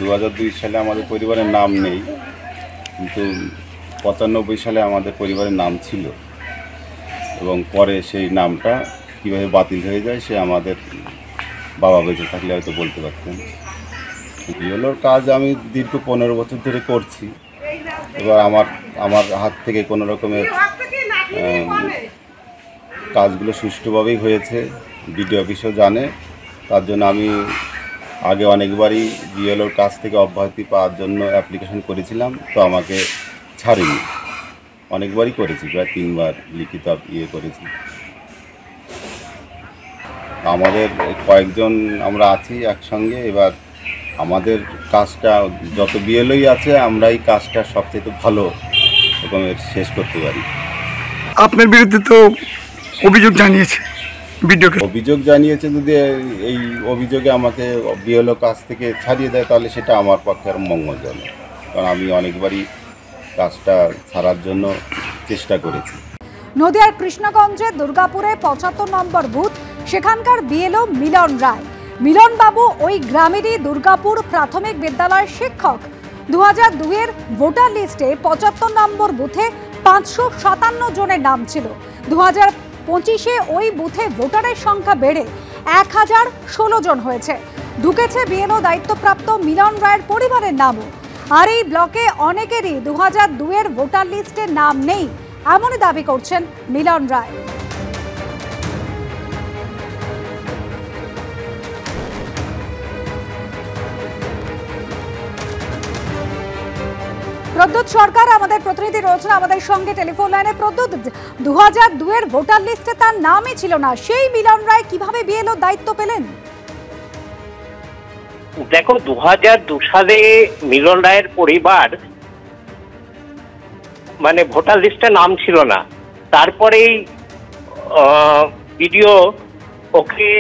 2002 সালে আমাদের পরিবারের নাম নেই, কিন্তু 95 সালে আমাদের পরিবারের নাম ছিল এবং পরে সেই নামটা কীভাবে বাতিল হয়ে যায় সে আমাদের বাবা বেঁচে থাকলে হয়তো বলতে পারতেন। বিএলওর কাজ আমি দীর্ঘ 15 বছর ধরে করছি। এবার আমার হাত থেকে কোনো রকমের কাজগুলো সুষ্ঠুভাবেই হয়েছে, বিডিও অফিসও জানে। তার জন্য আমি আগে অনেকবারই বিএলওর কাছ থেকে অব্যাহতি পাওয়ার জন্য অ্যাপ্লিকেশন করেছিলাম, তো আমাকে ছাড়েনি। অনেকবারই করেছি, প্রায় 3 বার লিখিত করেছি। আমাদের কয়েকজন আমরা আছি একসঙ্গে। এবার আমাদের কাজটা যত বিএলওই আছে আমরাই কাজটা সবচেয়ে ভালো রকমের শেষ করতে পারি। আপনার বিরুদ্ধে তো অভিযোগ জানিয়েছে ভিডিওকে, অভিযোগ জানিয়েছে। যদি এই অভিযোগে আমাকে বিএলও কাজ থেকে ছাড়িয়ে দেয় তাহলে সেটা আমার পক্ষে আর মঙ্গলজনক, কারণ আমি অনেকবারই কাজটা ছাড়ার জন্য চেষ্টা করেছি। নদিয়ার কৃষ্ণগঞ্জে দুর্গাপুরে 75 নম্বর বুথ, সেখানকার বিএলও মিলন রায়। মিলন বাবু ওই গ্রামেরই দুর্গাপুর প্রাথমিক বিদ্যালয়ের শিক্ষক। 2002-এর ভোটার লিস্টে 75 নম্বর বুথে 557 জনের নাম ছিল। 2025-এ ওই বুথে ভোটারের সংখ্যা বেড়ে 1016 জন হয়েছে। ঢুকেছে বিএলও দায়িত্বপ্রাপ্ত মিলন রায়ের পরিবারের নামও। আর এই ব্লকে অনেকেরই 2002-এর ভোটার লিস্টে নাম নেই, এমনই দাবি করছেন মিলন রায়। প্রদ্যুৎ সরকার আমাদের প্রতিনিধি রয়েছেন আমাদের সঙ্গে টেলিফোন লাইনে। প্রদ্যুৎ, 2002-এর ভোটার লিস্টে তার নামই ছিল না, সেই মিলন রায় কিভাবে বিএলও দায়িত্ব পেলেন? দেখো, 2002 সালে মিলন রায়ের পরিবার মানে ভোটার লিস্টে নাম ছিল না। তারপরেই বিডিও ওকে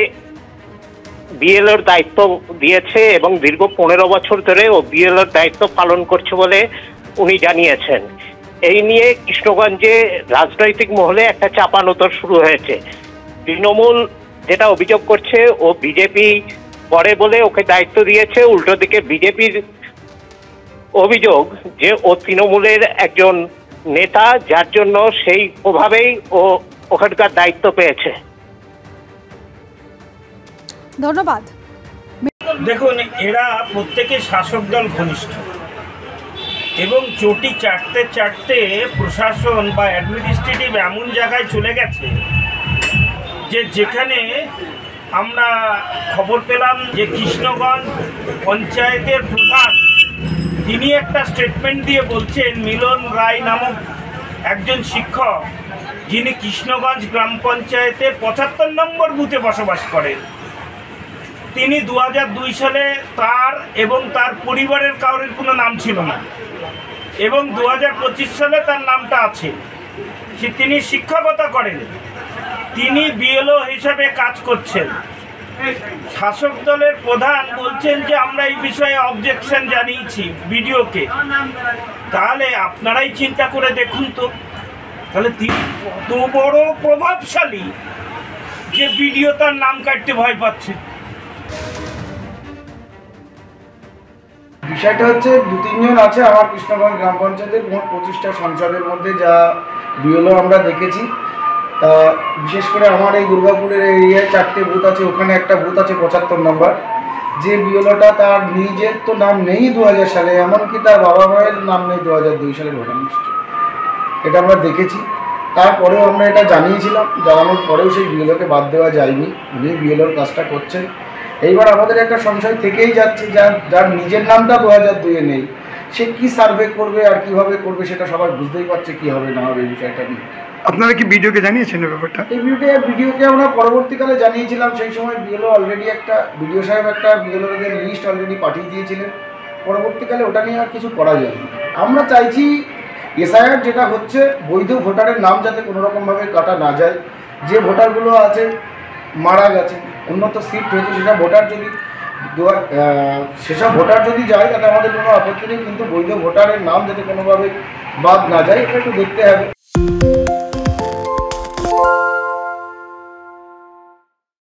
বিএলওর দায়িত্ব দিয়েছে এবং দীর্ঘ 15 বছর ধরে ও বিএলওর দায়িত্ব পালন করছে বলে উনি জানিয়েছেন। এই নিয়ে কৃষ্ণগঞ্জে রাজনৈতিক মহলে একটা চাপানোতর শুরু হয়েছে। তৃণমূল যেটা অভিযোগ করছে ও বিজেপি করে বলে ওকে দায়িত্ব দিয়েছে, উল্টো দিকে বিজেপির অভিযোগ যে ও তৃণমূলের একজন নেতা, যার জন্য সেই প্রভাবেই ও ওখানকার দায়িত্ব পেয়েছে। ধন্যবাদ। দেখুন, এরা প্রত্যেকে শাসক দল ঘনিষ্ঠ এবং চটি চাটতে চাটতে প্রশাসন বা অ্যাডমিনিস্ট্রেটিভ এমন জায়গায় চলে গেছে যে যেখানে আমরা খবর পেলাম যে কৃষ্ণগঞ্জ পঞ্চায়েতের প্রধান তিনি একটা স্টেটমেন্ট দিয়ে বলছেন মিলন রায় নামক একজন শিক্ষক, যিনি কৃষ্ণগঞ্জ গ্রাম পঞ্চায়েতের 75 নম্বর বুথে বসবাস করেন, তিনি 2002 সালে তার এবং তার পরিবারের কারোর কোনো নাম ছিল না এবং 2025 সালে তার নামটা আছে। তিনি শিক্ষকতা করেন, তিনি বিএলও হিসাবে কাজ করছেন। শাসক দলের প্রধান বলছেন যে আমরা এই বিষয়ে অবজেকশন জানিয়েছি বিডিওকে। তাহলে আপনারাই চিন্তা করে দেখুন তো, তাহলে তিনি কত বড় প্রভাবশালী যে বিডিও তার নাম কাটতে ভয় পাচ্ছে। বিষয়টা হচ্ছে 2-3 জন আছে আমার কৃষ্ণগঞ্জ গ্রাম পঞ্চায়েতের মোট 25টা সংসদের মধ্যে, যা বিএলও আমরা দেখেছি। তা বিশেষ করে আমার এই দুর্গাপুরের এরিয়ায় 4টে বুথ আছে, ওখানে একটা বুথ আছে 75 নম্বর। যে বিএলওটা তার নিজের তো নাম নেই 2000 সালে, এমনকি তার বাবা মায়ের নাম নেই 2002 সালের ভোটার লিস্টে, এটা আমরা দেখেছি। তারপরেও আমরা এটা জানিয়েছিলাম, জানানোর পরেও সেই বিএলওকে বাদ দেওয়া যায়নি, উনি বিএলওর কাজটা করছেন। এইবার আমাদের একটা সংশয় থেকেই যাচ্ছে, যার নিজের নামটা 2002-এ নেই, সে কি সার্ভে করবে আর কিভাবে করবে সেটা সবাই বুঝতেই পারছে কি হবে না হবে এই বিষয়টা নিয়ে। আপনারা কি ভিডিওকে জানিয়েছেন ব্যাপারটা? এই ভিডিওকে আমরা পরবর্তীকালে জানিয়েছিলাম। সেই সময় বিএলও অলরেডি বিডিও সাহেব একটা বিএলওদের লিস্ট অলরেডি পাঠিয়ে দিয়েছিলেন। পরবর্তীকালে ওটা নিয়ে আর কিছু করা যায়নি। আমরা চাইছি এসআইআর যেটা হচ্ছে, বৈধ ভোটারের নাম যাতে কোনোরকমভাবে কাটা না যায়। যে ভোটারগুলো আছে মারা গেছে, উন্নত শিফট হয়েছে, সেসব ভোটার যদি যায় তাতে আমাদের কোনো আপত্তি নেই, কিন্তু বৈধ ভোটারের নাম যাতে কোনোভাবে বাদ না যায় এটা একটু দেখতে হবে।